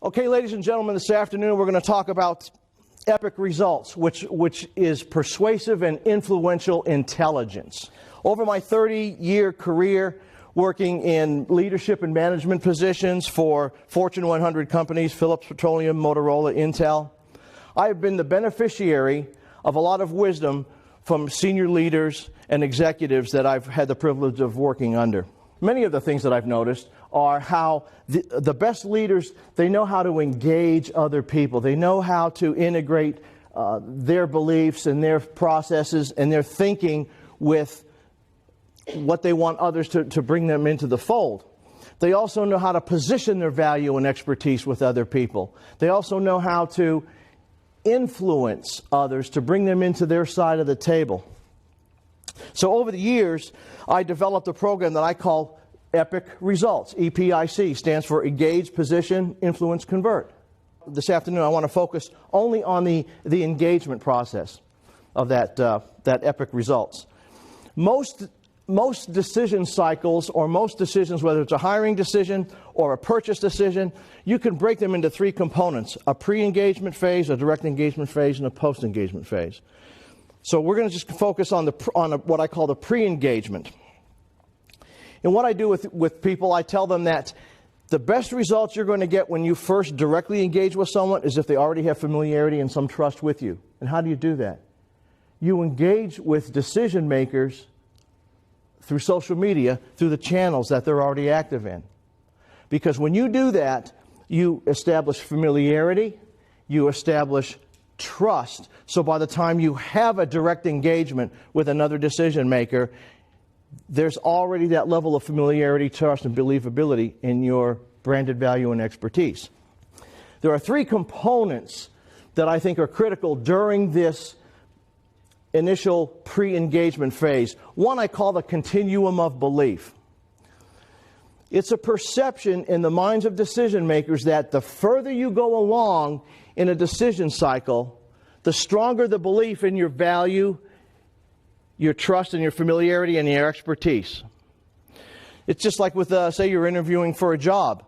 Okay, ladies and gentlemen, this afternoon we're going to talk about epic results, which is persuasive and influential intelligence. Over my 30-year career working in leadership and management positions for Fortune 100 companies, Philips Petroleum, Motorola, Intel, I have been the beneficiary of a lot of wisdom from senior leaders and executives that I've had the privilege of working under. Many of the things that I've noticed are how the best leaders, they know how to engage other people. They know how to integrate their beliefs and their processes and their thinking with what they want others to bring them into the fold. They also know how to position their value and expertise with other people. They also know how to influence others to bring them into their side of the table. So over the years, I developed a program that I call Epic Results. EPIC stands for Engage, Position, Influence, Convert. This afternoon, I want to focus only on the engagement process of that Epic Results. Most decision cycles, or most decisions, whether it's a hiring decision or a purchase decision, you can break them into three components: a pre-engagement phase, a direct engagement phase, and a post-engagement phase. So we're going to just focus on what I call the pre-engagement. And what I do with people, I tell them that the best results you're going to get when you first directly engage with someone is if they already have familiarity and some trust with you. And how do you do that? You engage with decision makers through social media, through the channels that they're already active in. Because when you do that, you establish familiarity, you establish trust. So by the time you have a direct engagement with another decision maker, there's already that level of familiarity, trust, and believability in your branded value and expertise. There are three components that I think are critical during this initial pre-engagement phase. One I call the Continuum of Belief. It's a perception in the minds of decision makers that the further you go along in a decision cycle, the stronger the belief in your value, your trust, and your familiarity, and your expertise. It's just like with, say you're interviewing for a job.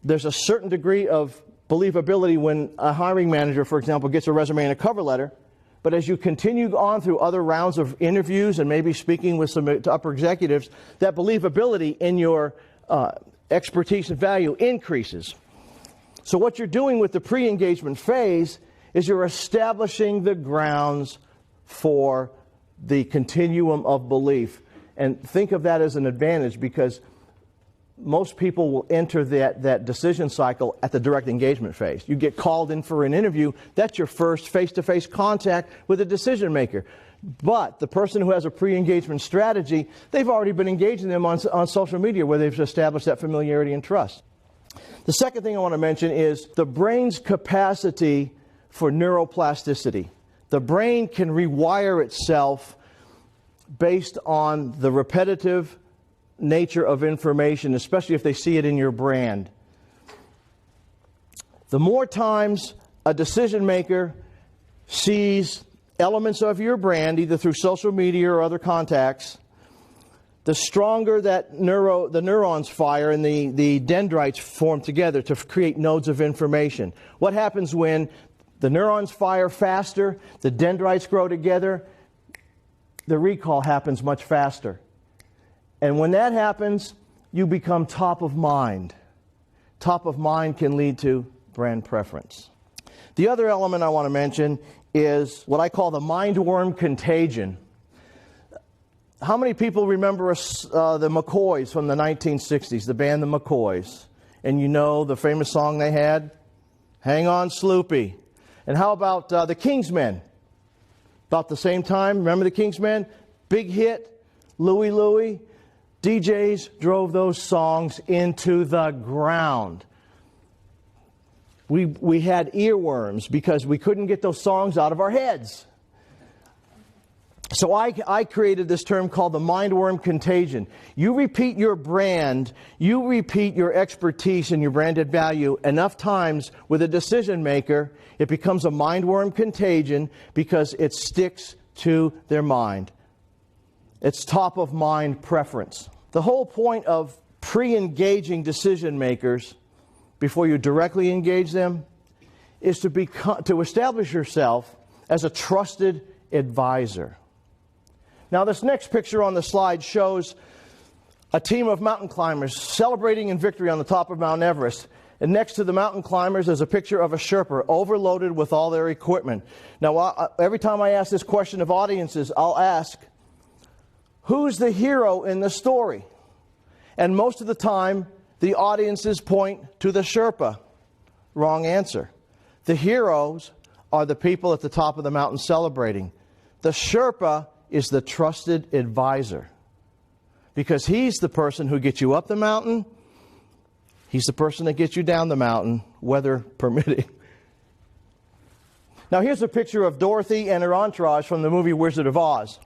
There's a certain degree of believability when a hiring manager, for example, gets a resume and a cover letter. But as you continue on through other rounds of interviews and maybe speaking with some upper executives, that believability in your expertise and value increases. So what you're doing with the pre-engagement phase is you're establishing the grounds for the continuum of belief. And think of that as an advantage, because most people will enter that decision cycle at the direct engagement phase. You get called in for an interview, that's your first face-to-face contact with a decision maker. But the person who has a pre-engagement strategy, they've already been engaging them on social media where they've established that familiarity and trust. The second thing I want to mention is the brain's capacity for neuroplasticity. The brain can rewire itself based on the repetitive nature of information, especially if they see it in your brand. The more times a decision maker sees elements of your brand, either through social media or other contacts, the stronger that the neurons fire and the dendrites form together to create nodes of information. What happens when the neurons fire faster, the dendrites grow together, the recall happens much faster. And when that happens, you become top of mind. Top of mind can lead to brand preference. The other element I want to mention is what I call the mindworm contagion. How many people remember the McCoys from the 1960s, the band the McCoys? And you know the famous song they had? Hang On Sloopy. And how about the Kingsmen? About the same time, remember the Kingsmen? Big hit, Louie Louie. DJs drove those songs into the ground. We had earworms because we couldn't get those songs out of our heads. So I created this term called the mindworm contagion. You repeat your brand, you repeat your expertise and your branded value enough times with a decision maker, it becomes a mindworm contagion because it sticks to their mind. It's top of mind preference. The whole point of pre-engaging decision makers before you directly engage them is to establish yourself as a trusted advisor. Now, this next picture on the slide shows a team of mountain climbers celebrating in victory on the top of Mount Everest. And next to the mountain climbers is a picture of a Sherpa overloaded with all their equipment. Now, every time I ask this question of audiences, I'll ask, who's the hero in the story? And most of the time, the audiences point to the Sherpa. Wrong answer. The heroes are the people at the top of the mountain celebrating. The Sherpa is the trusted advisor, because he's the person who gets you up the mountain. He's the person that gets you down the mountain, weather permitting. Now here's a picture of Dorothy and her entourage from the movie Wizard of Oz.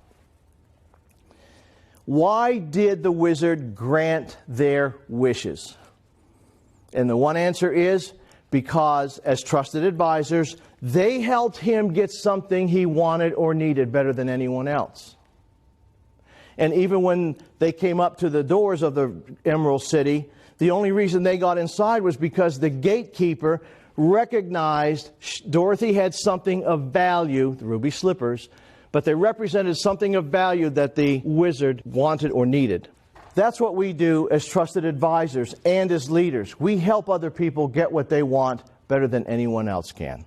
Why did the wizard grant their wishes? And the one answer is because, as trusted advisors, they helped him get something he wanted or needed better than anyone else. And even when they came up to the doors of the Emerald City, the only reason they got inside was because the gatekeeper recognized Dorothy had something of value, the ruby slippers, but they represented something of value that the wizard wanted or needed. That's what we do as trusted advisors and as leaders. We help other people get what they want better than anyone else can.